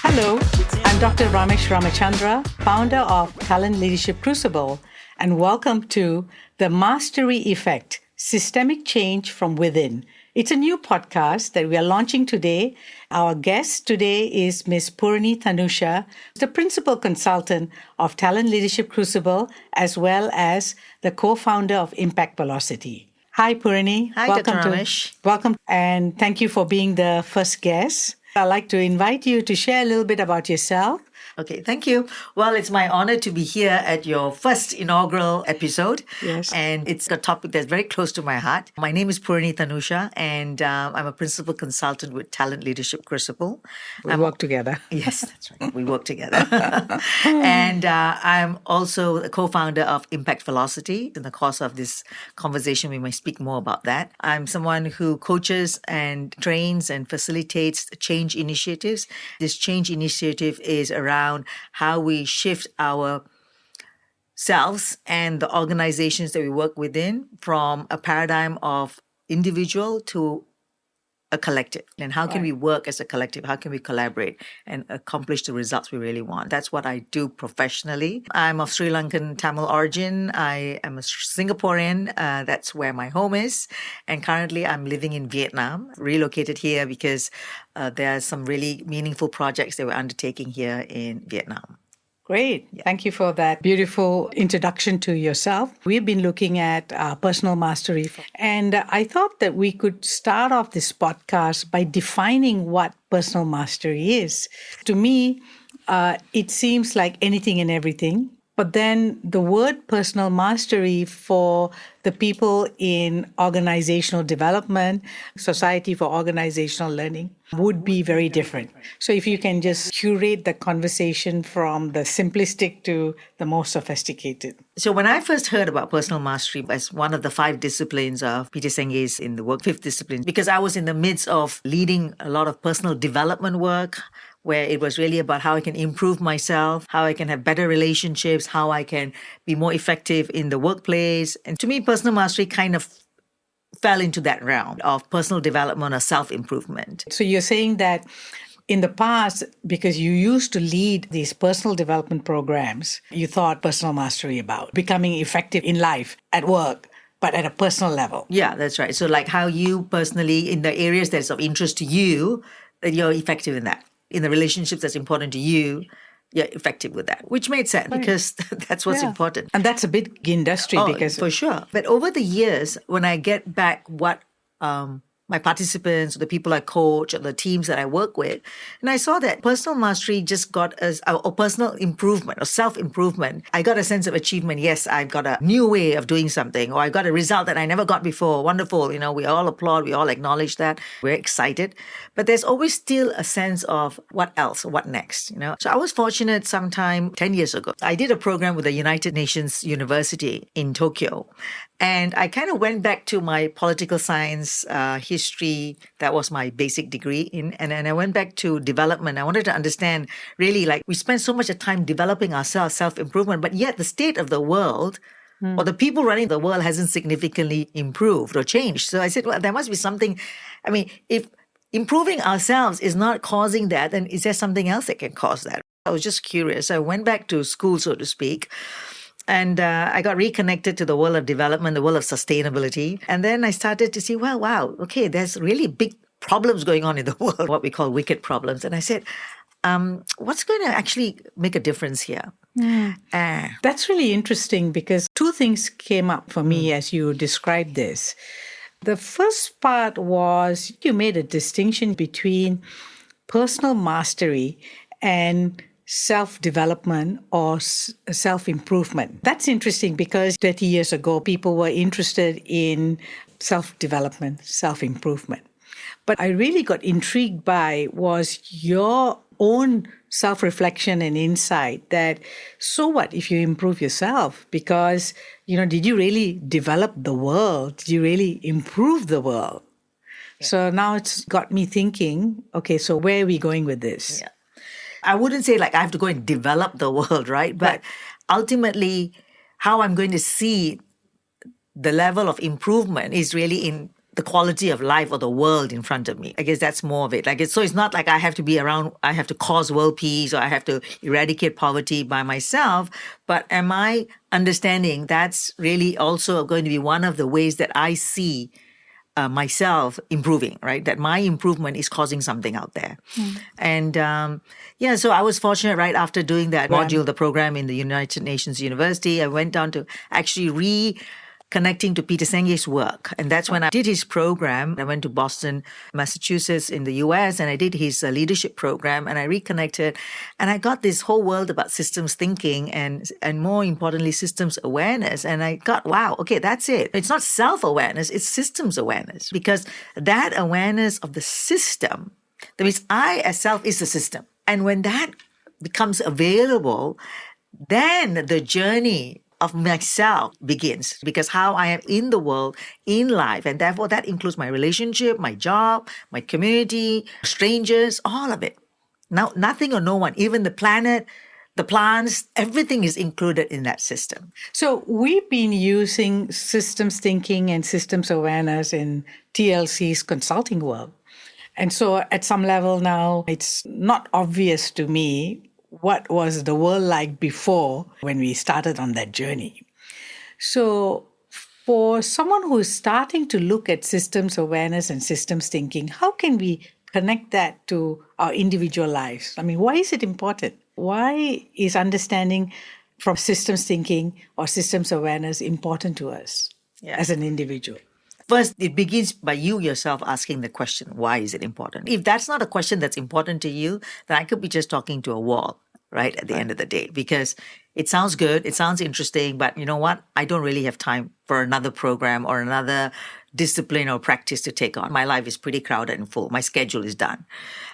Hello, I'm Dr. Ramesh Ramachandra, founder of Talent Leadership Crucible, and welcome to The Mastery Effect, Systemic Change from Within. It's a new podcast that we are launching today. Our guest today is Ms. Poorani THANUSHA, the principal consultant of Talent Leadership Crucible, as well as the co-founder of Impact Velocity. Hi, Poorani. Hi, Dr. Ramesh. Welcome, and thank you for being the first guest. I'd like to invite you to share a little bit about yourself. Okay, thank you. Well, it's my honor to be here at your first inaugural episode. Yes. And it's a topic that's very close to my heart. My name is Poorani THANUSHA, and I'm a principal consultant with Talent Leadership Crucible. We work together. Yes, that's right. We work together. And I'm also the co-founder of Impact Velocity. In the course of this conversation, we might speak more about that. I'm someone who coaches and trains and facilitates change initiatives. This change initiative is around how we shift our selves and the organizations that we work within from a paradigm of individual to a collective. And how can we work as a collective? How can we collaborate and accomplish the results we really want? That's what I do professionally. I'm of Sri Lankan Tamil origin. I am a Singaporean. That's where my home is. And currently I'm living in Vietnam, relocated here because there are some really meaningful projects that we're undertaking here in Vietnam. Great. Yeah. Thank you for that beautiful introduction to yourself. We've been looking at personal mastery. And I thought that we could start off this podcast by defining what personal mastery is. To me, it seems like anything and everything. But then the word personal mastery for the people in organizational development, Society for Organizational Learning, would be very different. So if you can just curate the conversation from the simplistic to the more sophisticated. So when I first heard about personal mastery as one of the 5 disciplines of Peter Senge's in the work, 5th discipline, because I was in the midst of leading a lot of personal development work, where it was really about how I can improve myself, how I can have better relationships, how I can be more effective in the workplace. And to me, personal mastery kind of fell into that realm of personal development or self-improvement. So you're saying that in the past, because you used to lead these personal development programs, you thought personal mastery about becoming effective in life, at work, but at a personal level. Yeah, that's right. So like how you personally, in the areas that's of interest to you, that you're effective in that. In the relationships that's important to you, you're effective with that, which made sense because that's what's important. And that's a big industry because... For sure. But over the years, when I get back what my participants, the people I coach, or the teams that I work with, and I saw that personal mastery just got us, or personal improvement or self-improvement. I got a sense of achievement. Yes, I've got a new way of doing something, or I got a result that I never got before. Wonderful. You know, we all applaud, we all acknowledge that. We're excited. But there's always still a sense of what else, what next, you know. So I was fortunate sometime 10 years ago. I did a program with the United Nations University in Tokyo. And I kind of went back to my political science history. That was my basic degree in. And then I went back to development. I wanted to understand really, like, we spend so much time developing ourselves, self-improvement, but yet the state of the world or the people running the world hasn't significantly improved or changed. So I said, well, there must be something. I mean, if improving ourselves is not causing that, then is there something else that can cause that? I was just curious. I went back to school, so to speak. And I got reconnected to the world of development, the world of sustainability. And then I started to see, well, wow, okay, there's really big problems going on in the world, what we call wicked problems. And I said, what's going to actually make a difference here? That's really interesting because 2 things came up for me as you described this. The first part was you made a distinction between personal mastery and self-development or self-improvement. That's interesting because 30 years ago, people were interested in self-development, self-improvement. But I really got intrigued by was your own self-reflection and insight that, so what if you improve yourself? Because, you know, did you really develop the world? Did you really improve the world? Yeah. So now it's got me thinking, okay, so where are we going with this? Yeah. I wouldn't say like I have to go and develop the world, right? But ultimately, how I'm going to see the level of improvement is really in the quality of life or the world in front of me. I guess that's more of it. So it's not like I have to be around, I have to cause world peace or I have to eradicate poverty by myself. But am I understanding that's really also going to be one of the ways that I see myself improving, right? That my improvement is causing something out there. And so I was fortunate right after doing that module, the program in the United Nations University, I went down to actually connecting to Peter Senge's work. And that's when I did his program. I went to Boston, Massachusetts in the US, and I did his leadership program, and I reconnected. And I got this whole world about systems thinking and more importantly, systems awareness. And I got, wow, okay, that's it. It's not self-awareness, it's systems awareness. Because that awareness of the system, that means I as self is the system. And when that becomes available, then the journey of myself begins, because how I am in the world, in life, and therefore that includes my relationship, my job, my community, strangers, all of it. Now, nothing or no one, even the planet, the plants, everything is included in that system. So we've been using systems thinking and systems awareness in TLC's consulting world. And so at some level now, it's not obvious to me what was the world like before when we started on that journey. So for someone who is starting to look at systems awareness and systems thinking, how can we connect that to our individual lives? I mean, why is it important? Why is understanding from systems thinking or systems awareness important to us as an individual? First, it begins by you yourself asking the question, why is it important? If that's not a question that's important to you, then I could be just talking to a wall, right, at the end of the day, because it sounds good, it sounds interesting, but you know what? I don't really have time for another program or another discipline or practice to take on. My life is pretty crowded and full. My schedule is done.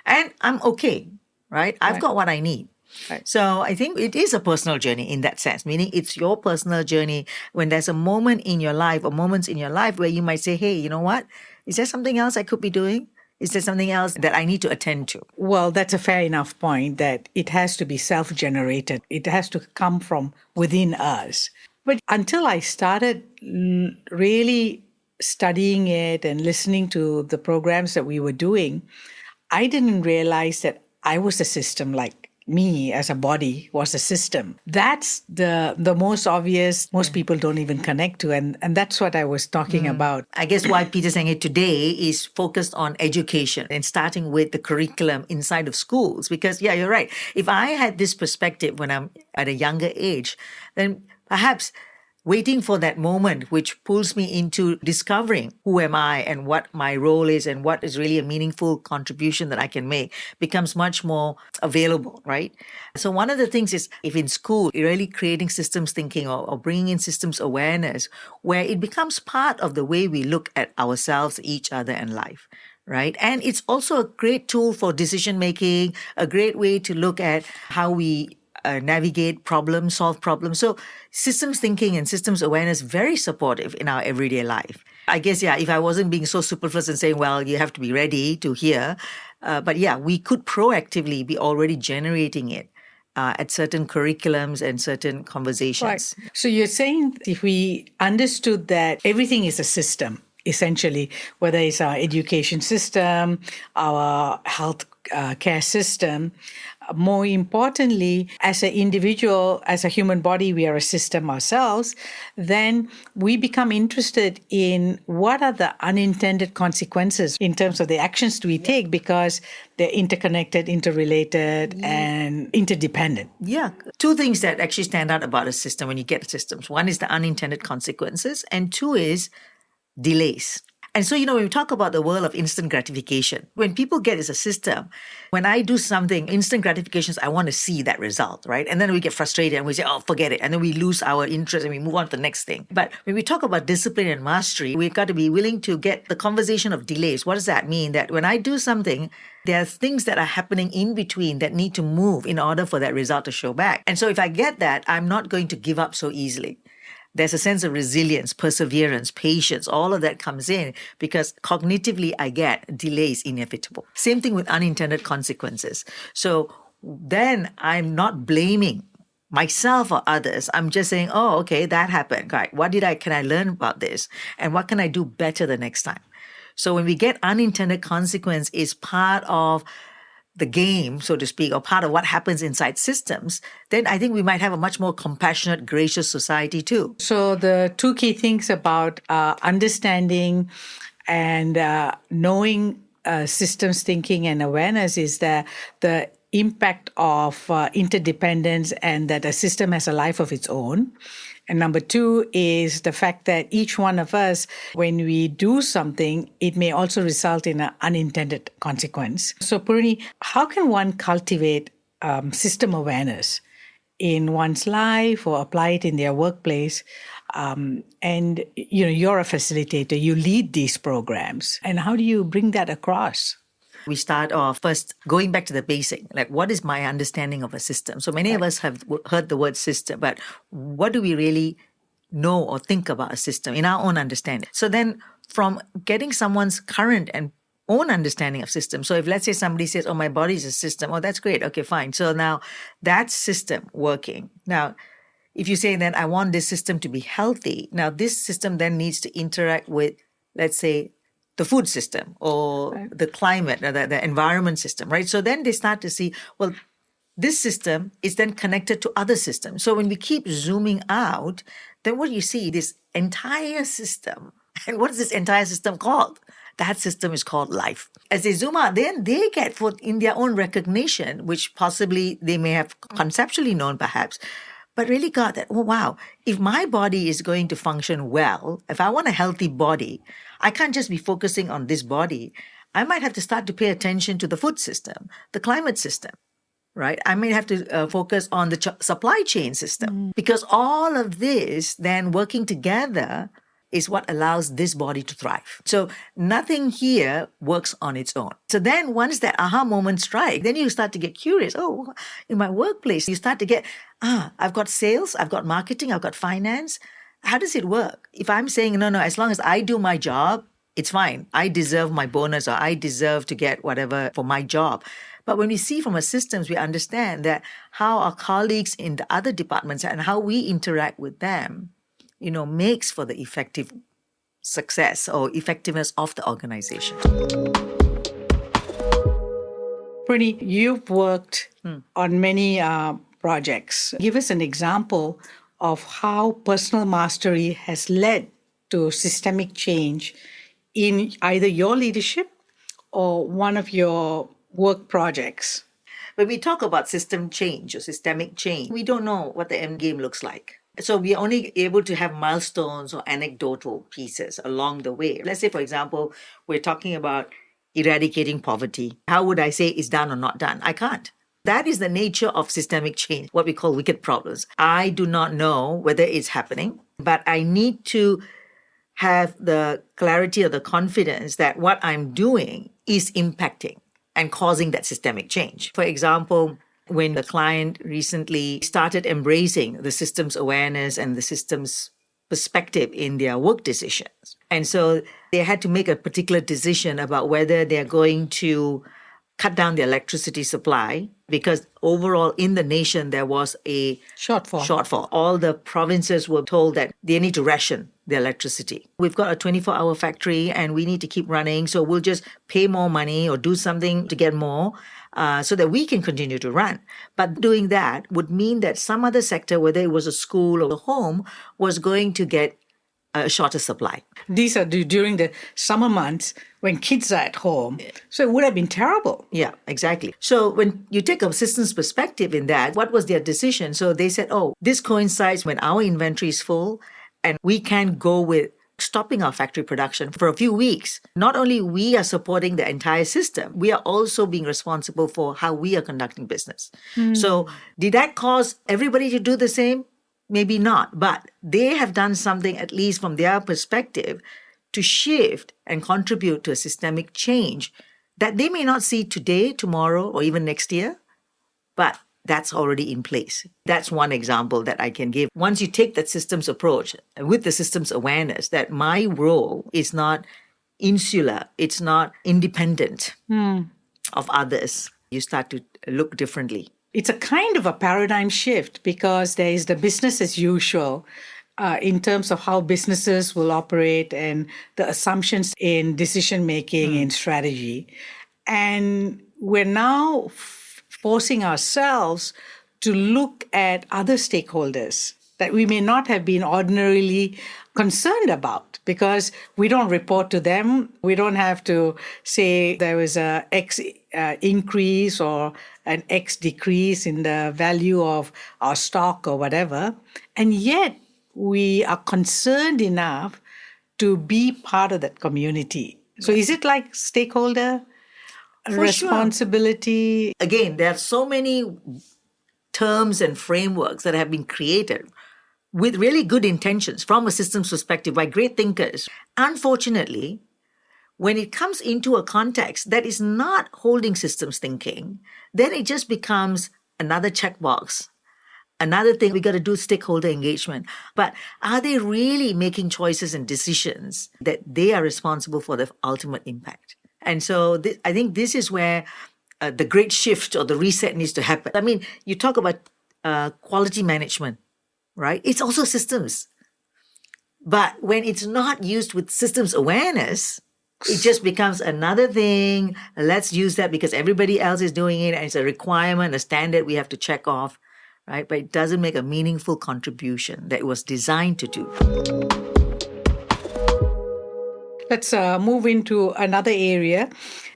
And I'm okay, right? I've got what I need. Right. So I think it is a personal journey in that sense, meaning it's your personal journey when there's a moment in your life or moments in your life where you might say, hey, you know what? Is there something else I could be doing? Is there something else that I need to attend to? Well, that's a fair enough point that it has to be self-generated. It has to come from within us. But until I started really studying it and listening to the programs that we were doing, I didn't realize that I was a system, like me as a body was a system. That's the most obvious, most people don't even connect to. And that's what I was talking about. I guess why Peter Senge today is focused on education and starting with the curriculum inside of schools. Because, yeah, you're right. If I had this perspective when I'm at a younger age, then perhaps waiting for that moment which pulls me into discovering who am I and what my role is and what is really a meaningful contribution that I can make becomes much more available, right? So one of the things is if in school, you're really creating systems thinking or bringing in systems awareness where it becomes part of the way we look at ourselves, each other, and life. Right. And it's also a great tool for decision making, a great way to look at how we navigate problems, solve problems. So systems thinking and systems awareness, very supportive in our everyday life. I guess, yeah, if I wasn't being so superfluous and saying, well, you have to be ready to hear. But yeah, we could proactively be already generating it at certain curriculums and certain conversations. Right. So you're saying if we understood that everything is a system, essentially, whether it's our education system, our health care system, more importantly, as an individual, as a human body, we are a system ourselves, then we become interested in what are the unintended consequences in terms of the actions we take because they're interconnected, interrelated, and interdependent. Yeah. Two things that actually stand out about a system when you get systems. One is the unintended consequences, and two is delays. And so, when we talk about the world of instant gratification, when people get as a system, when I do something, instant gratifications, I want to see that result, right? And then we get frustrated and we say, oh, forget it. And then we lose our interest and we move on to the next thing. But when we talk about discipline and mastery, we've got to be willing to get the conversation of delays. What does that mean? That when I do something, there are things that are happening in between that need to move in order for that result to show back. And so if I get that, I'm not going to give up so easily. There's a sense of resilience, perseverance, patience, all of that comes in because cognitively I get delays inevitable. Same thing with unintended consequences. So then I'm not blaming myself or others. I'm just saying, oh, okay, that happened. Right. Can I learn about this? And what can I do better the next time? So when we get unintended consequence is part of the game, so to speak, or part of what happens inside systems, then I think we might have a much more compassionate, gracious society too. So the two key things about understanding and knowing systems thinking and awareness is that the impact of interdependence and that a system has a life of its own. And number two is the fact that each one of us, when we do something, it may also result in an unintended consequence. So, Poorani, how can one cultivate system awareness in one's life or apply it in their workplace? And, you're a facilitator, you lead these programs. And how do you bring that across? We start off first going back to the basic, like what is my understanding of a system? So many of us have heard the word system, but what do we really know or think about a system in our own understanding? So then from getting someone's current and own understanding of system. So if let's say somebody says, oh, my body is a system. Oh, that's great. Okay, fine. So now that system working. Now, if you say then I want this system to be healthy, now this system then needs to interact with, let's say, the food system or the climate or the environment system, right? So then they start to see, well, this system is then connected to other systems. So when we keep zooming out, then what you see, this entire system. And what is this entire system called? That system is called life. As they zoom out, then they get in their own recognition, which possibly they may have conceptually known perhaps, but really got that, oh, wow, if my body is going to function well, if I want a healthy body, I can't just be focusing on this body. I might have to start to pay attention to the food system, the climate system, right? I may have to focus on the supply chain system because all of this then working together is what allows this body to thrive. So nothing here works on its own. So then once that aha moment strikes, then you start to get curious. Oh, in my workplace, you start to get, I've got sales, I've got marketing, I've got finance. How does it work? If I'm saying, no, as long as I do my job, it's fine. I deserve my bonus or I deserve to get whatever for my job. But when we see from our systems, we understand that how our colleagues in the other departments and how we interact with them, makes for the effective success or effectiveness of the organization. Poorani, you've worked on many projects. Give us an example of how personal mastery has led to systemic change in either your leadership or one of your work projects. When we talk about system change or systemic change, we don't know what the end game looks like. So we are only able to have milestones or anecdotal pieces along the way. Let's say, for example, we're talking about eradicating poverty. How would I say it's done or not done? I can't. That is the nature of systemic change, what we call wicked problems. I do not know whether it's happening, but I need to have the clarity or the confidence that what I'm doing is impacting and causing that systemic change. For example, when the client recently started embracing the systems awareness and the systems perspective in their work decisions. And so they had to make a particular decision about whether they're going to cut down the electricity supply because overall in the nation there was a shortfall. All the provinces were told that they need to ration the electricity. We've got a 24-hour factory and we need to keep running, so we'll just pay more money or do something to get more so that we can continue to run. But doing that would mean that some other sector, whether it was a school or a home, was going to get a shorter supply. These are during the summer months when kids are at home. So it would have been terrible. Yeah, exactly. So when you take a systems perspective in that, what was their decision? So they said, oh, this coincides when our inventory is full and we can go with stopping our factory production for a few weeks. Not only we are supporting the entire system, we are also being responsible for how we are conducting business. So did that cause everybody to do the same? Maybe not, but they have done something, at least from their perspective, to shift and contribute to a systemic change that they may not see today, tomorrow, or even next year, but that's already in place. That's one example that I can give. Once you take that systems approach with the systems awareness, that my role is not insular, it's not independent of others, you start to look differently. It's a kind of a paradigm shift because there is the business as usual in terms of how businesses will operate and the assumptions in decision making and strategy. And we're now forcing ourselves to look at other stakeholders that we may not have been ordinarily concerned about because we don't report to them. We don't have to say there was a X increase or an X decrease in the value of our stock or whatever. And yet we are concerned enough to be part of that community. So is it like stakeholder responsibility? Sure. Again, there are so many terms and frameworks that have been created with really good intentions from a systems perspective by great thinkers. Unfortunately, when it comes into a context that is not holding systems thinking, then it just becomes another checkbox. Another thing, we got to do stakeholder engagement. But are they really making choices and decisions that they are responsible for the ultimate impact? And so I think this is where the great shift or the reset needs to happen. I mean, you talk about quality management, right? It's also systems. But when it's not used with systems awareness, it just becomes another thing. Let's use that because everybody else is doing it and it's a requirement, a standard we have to check off, right? But it doesn't make a meaningful contribution that it was designed to do. Let's move into another area.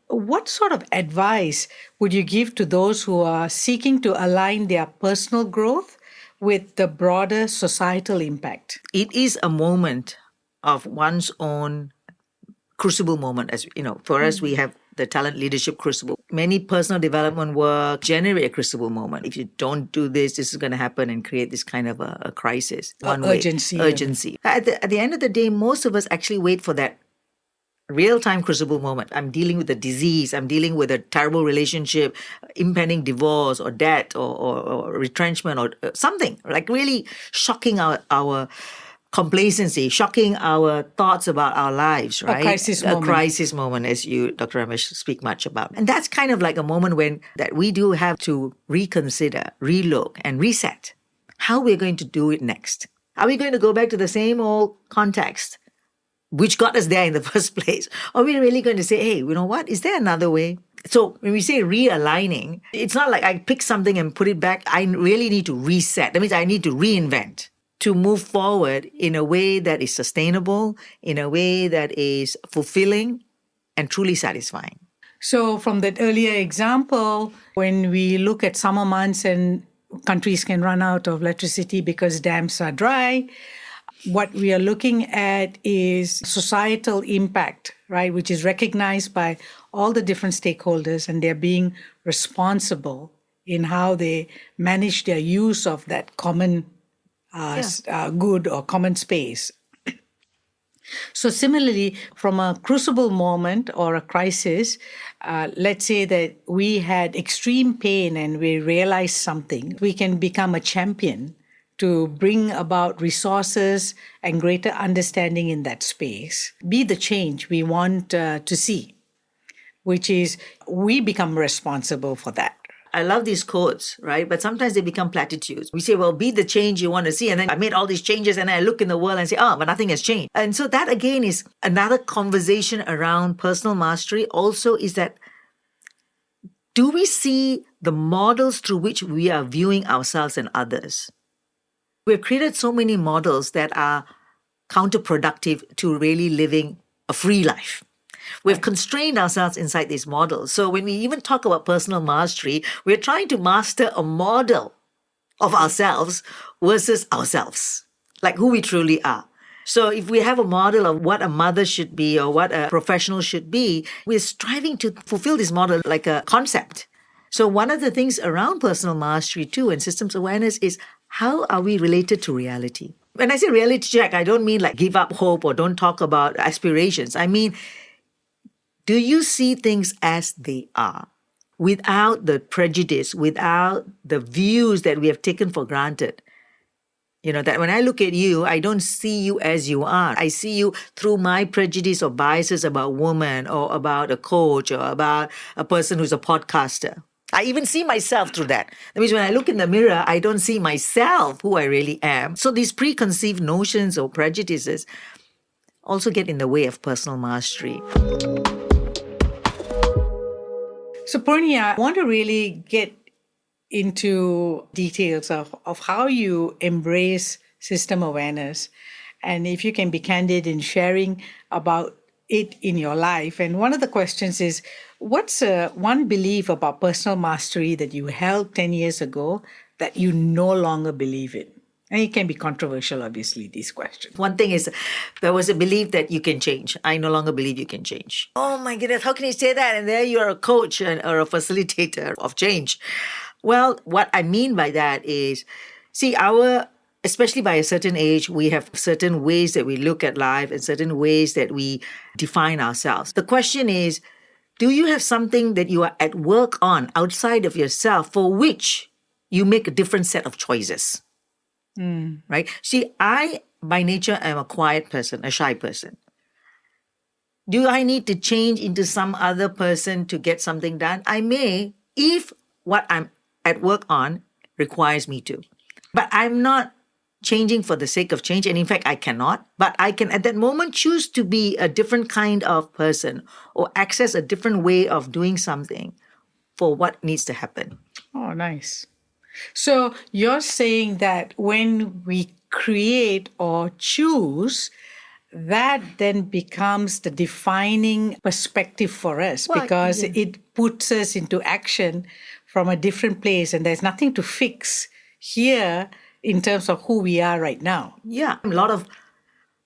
What sort of advice would you give to those who are seeking to align their personal growth with the broader societal impact? It is a moment of one's own crucible moment. As you know, for us, we have the talent leadership crucible. Many personal development work generate a crucible moment. If you don't do this, this is going to happen and create this kind of a crisis. Urgency. At the end of the day, most of us actually wait for that real-time crucible moment. I'm dealing with a disease. I'm dealing with a terrible relationship, impending divorce or debt or retrenchment or something like really shocking our complacency, shocking our thoughts about our lives, right? A crisis moment, as you, Dr. Ramesh, speak much about. And that's kind of like a moment when that we do have to reconsider, relook, and reset how we're going to do it next. Are we going to go back to the same old context which got us there in the first place? Or are we really going to say, hey, you know what? Is there another way? So when we say realigning, it's not like I pick something and put it back. I really need to reset. That means I need to reinvent to move forward in a way that is sustainable, in a way that is fulfilling and truly satisfying. So from that earlier example, when we look at summer months and countries can run out of electricity because dams are dry, what we are looking at is societal impact, right, which is recognized by all the different stakeholders, and they're being responsible in how they manage their use of that common good or common space. So similarly, from a crucible moment or a crisis, let's say that we had extreme pain and we realized something, we can become a champion to bring about resources and greater understanding in that space. Be the change we want to see, which is we become responsible for that. I love these quotes, right? But sometimes they become platitudes. We say, well, be the change you want to see. And then I made all these changes and I look in the world and say, but nothing has changed. And so that again is another conversation around personal mastery also is that do we see the models through which we are viewing ourselves and others? We've created so many models that are counterproductive to really living a free life. We've constrained ourselves inside these models. So when we even talk about personal mastery, we're trying to master a model of ourselves versus ourselves, like who we truly are. So if we have a model of what a mother should be or what a professional should be, we're striving to fulfill this model like a concept. So one of the things around personal mastery too and systems awareness is how are we related to reality? When I say reality check, I don't mean like give up hope or don't talk about aspirations. I mean, do you see things as they are without the prejudice, without the views that we have taken for granted? You know, that when I look at you, I don't see you as you are. I see you through my prejudice or biases about women or about a coach or about a person who's a podcaster. I even see myself through that. That means when I look in the mirror, I don't see myself, who I really am. So these preconceived notions or prejudices also get in the way of personal mastery. So, Poorani, I want to really get into details of how you embrace system awareness. And if you can be candid in sharing about it in your life. And one of the questions is, what's one belief about personal mastery that you held 10 years ago that you no longer believe in? And it can be controversial, obviously, these questions. One thing is, there was a belief that you can change. I no longer believe you can change. Oh my goodness, how can you say that? And there you're a coach or a facilitator of change. Well, what I mean by that is, see, especially by a certain age, we have certain ways that we look at life and certain ways that we define ourselves. The question is, do you have something that you are at work on outside of yourself for which you make a different set of choices? Right? See, I, by nature, am a quiet person, a shy person. Do I need to change into some other person to get something done? I may, if what I'm at work on requires me to. But I'm not changing for the sake of change. And in fact, I cannot. But I can, at that moment, choose to be a different kind of person or access a different way of doing something for what needs to happen. Oh, nice. So you're saying that when we create or choose, that then becomes the defining perspective for us, because it puts us into action from a different place, and there's nothing to fix here in terms of who we are right now. Yeah, a lot of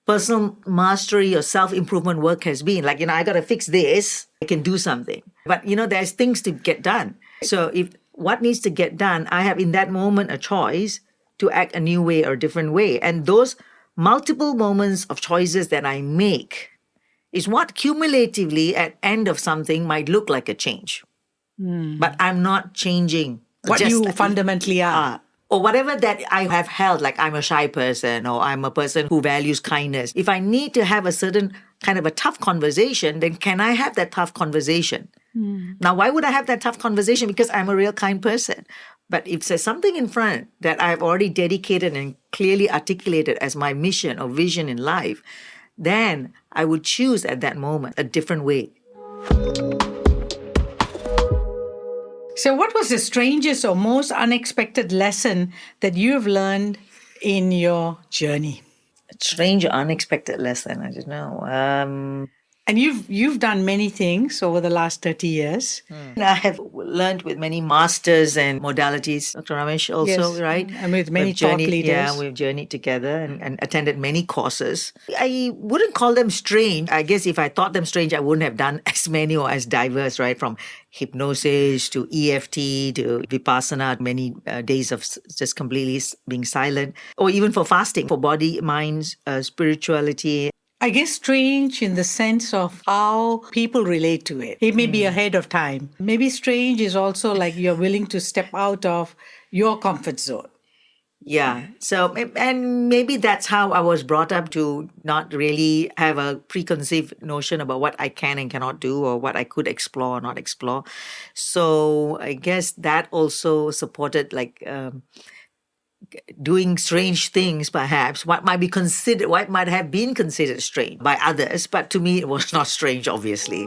personal mastery or self-improvement work has been like, I got to fix this, I can do something. But, there's things to get done. So if what needs to get done, I have in that moment a choice to act a new way or a different way. And those multiple moments of choices that I make is what cumulatively at end of something might look like a change. But I'm not changing what you fundamentally are. Or whatever that I have held, like I'm a shy person or I'm a person who values kindness. If I need to have a certain kind of a tough conversation, then can I have that tough conversation? Now, why would I have that tough conversation? Because I'm a real kind person. But if there's something in front that I've already dedicated and clearly articulated as my mission or vision in life, then I would choose at that moment a different way. So what was the strangest or most unexpected lesson that you've learned in your journey? A strange or unexpected lesson, I don't know. And you've done many things over the last 30 years. I have learned with many masters and modalities, Dr. Ramesh also, Yes, right? and with many thought leaders. Yeah, we've journeyed together and attended many courses. I wouldn't call them strange. I guess if I thought them strange, I wouldn't have done as many or as diverse, right? From hypnosis to EFT to Vipassana, many days of just completely being silent, or even for fasting, for body, mind, spirituality. I guess strange in the sense of how people relate to it. It may be ahead of time. Maybe strange is also like you're willing to step out of your comfort zone. Yeah. So, and maybe that's how I was brought up, to not really have a preconceived notion about what I can and cannot do or what I could explore or not explore. So I guess that also supported doing strange things, perhaps, what might have been considered strange by others, but to me it was not strange, obviously.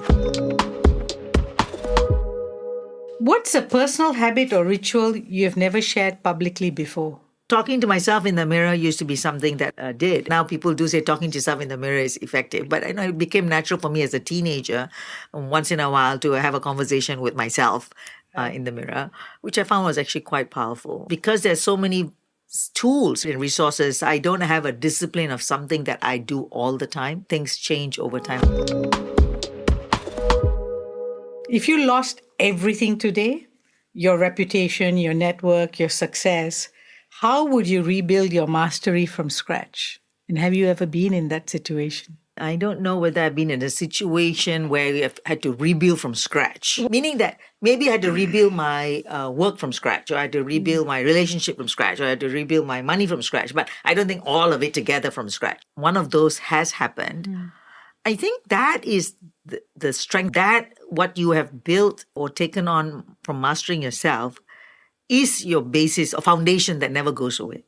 What's a personal habit or ritual you have never shared publicly before? Talking to myself in the mirror used to be something that I did. Now people do say talking to yourself in the mirror is effective, but I know it became natural for me as a teenager, once in a while, to have a conversation with myself in the mirror, which I found was actually quite powerful. Because there's so many tools and resources, I don't have a discipline of something that I do all the time. Things change over time. If you lost everything today, your reputation, your network, your success, how would you rebuild your mastery from scratch? And have you ever been in that situation? I don't know whether I've been in a situation where we have had to rebuild from scratch. Meaning that maybe I had to rebuild my work from scratch, or I had to rebuild my relationship from scratch, or I had to rebuild my money from scratch. But I don't think all of it together from scratch. One of those has happened. I think that is the strength that what you have built or taken on from mastering yourself is your basis or foundation that never goes away.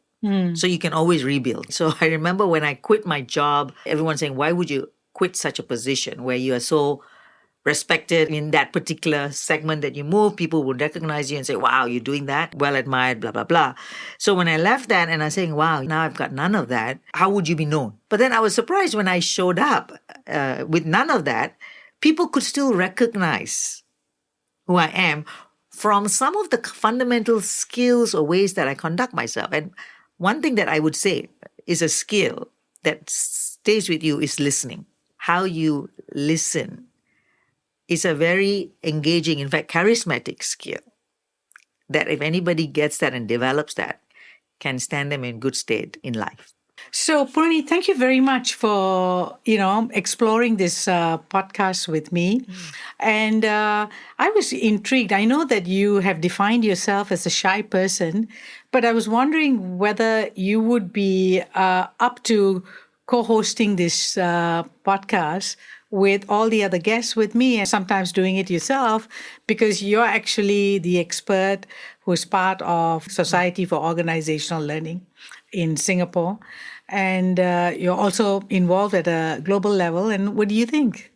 So you can always rebuild. So I remember when I quit my job, everyone saying, why would you quit such a position where you are so respected in that particular segment that you move? People would recognize you and say, wow, you're doing that, well admired, blah, blah, blah. So when I left that and I'm saying, wow, now I've got none of that, how would you be known? But then I was surprised when I showed up with none of that, people could still recognize who I am from some of the fundamental skills or ways that I conduct myself. And one thing that I would say is a skill that stays with you is listening. How you listen is a very engaging, in fact, charismatic skill that if anybody gets that and develops that, can stand them in good stead in life. So, Poorani, thank you very much for, exploring this podcast with me. And I was intrigued. I know that you have defined yourself as a shy person, but I was wondering whether you would be up to co-hosting this podcast with all the other guests with me, and sometimes doing it yourself, because you're actually the expert who's part of Society for Organizational Learning in Singapore. And you're also involved at a global level. And what do you think?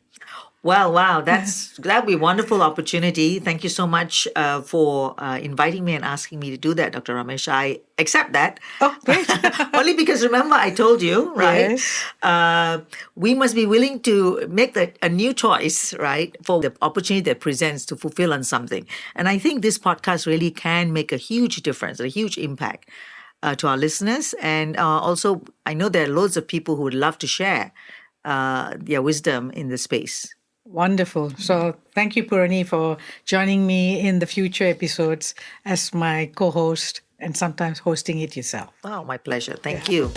Well, wow, that'd be a wonderful opportunity. Thank you so much for inviting me and asking me to do that, Dr. Ramesh. I accept that. Oh, great. Only because remember I told you, right? Yes. We must be willing to make a new choice, right, for the opportunity that presents to fulfill on something. And I think this podcast really can make a huge difference, a huge impact to our listeners. And also, I know there are loads of people who would love to share their wisdom in the space. Wonderful. So thank you, Poorani, for joining me in the future episodes as my co-host and sometimes hosting it yourself. Oh, my pleasure. Thank you.